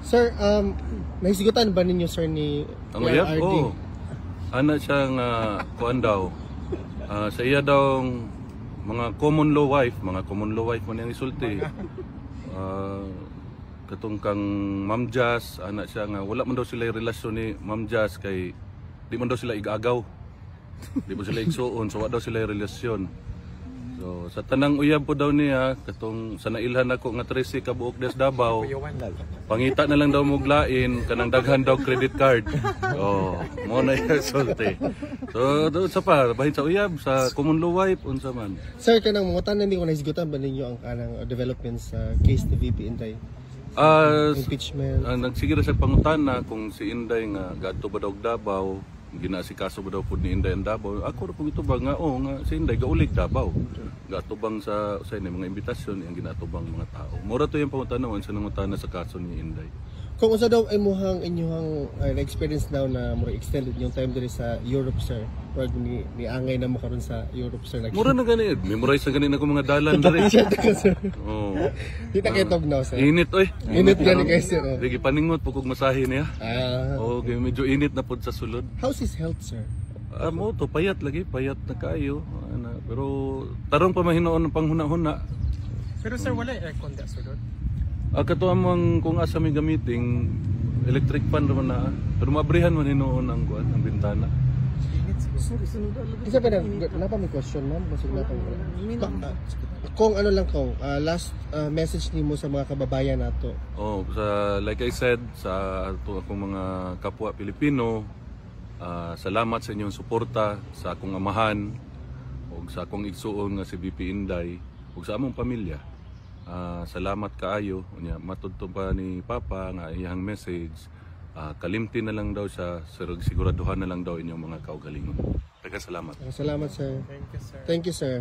Sir, nahisigutan ba ninyo sir ni Ang uyab? PRRD? Oo. Ana siya nga kuan daw. Sa iya daw mga common law wife man yang isulti. Katong kang Ma'am Jazz, ana siya nga wala man daw sila relasyon ni Ma'am Jazz kay di man daw sila igagaw. Di mo sila igsuon, so wala daw sila relasyon. So sa tanang uyab po daw niya, katong sa nailhan ako nga 13 ka buok des Davao. Pangita na lang daw mo glain kanang daghan daw credit card. Oh, mo na isulti. So doon sa pa bahin sa uyab sa common law wife unsa man. Sir, kanang mga tanan ko nahisigutan ba ninyo ang kanang developments sa case ni VP Inday? Impeachment. Nagsiguro sa pangutana kung si Inday nga gadto ba daw Davao, ginasikaso ba daw pud ni Inday ang Davao. Ako ra pud ito ba nga nga si Inday gaulig Davao. Gatubang sa mga imbitasyon yang ginatubang mga tao. Mura to yung pangutanawan sa nangutana sa kaso ni Inday. Kung unsa daw ay inyong experience daw na more extended yung time diri sa Europe sir, or ni angay na mo karon sa Europe sir. Mura na gani, memorize na gani ako mga dalan diri. Oh. Di ta kay tugnaw sir. Init oy. Init gani kay sir. Digi paningot pugog masahe niya. Okay, medyo init na pud sa sulod. How's his health sir? Mo to payat lagi, payat na kayo. Pero tarong pa mahinoon ng panghuna-huna. Pero sir, wala aircon da sulod. Kato amang kung asa may gamiting electric fan naman na. Pero mabrihan man hinoon ang kuan, ang bintana. Isa pa na pa may question ma'am, basig na kung ano lang ko, last message nimo sa mga kababayan nato. Like I said sa akong mga kapwa Pilipino, salamat sa inyong suporta sa akong amahan o sa akong igsuon nga si VP Inday ug sa among pamilya. Salamat kaayo unya matudto pa ni Papa nga iyang message. Kalimti na lang daw siya, siguraduhan na lang daw inyong mga kaugalingon. Salamat. Salamat sir. Thank you sir. Thank you sir.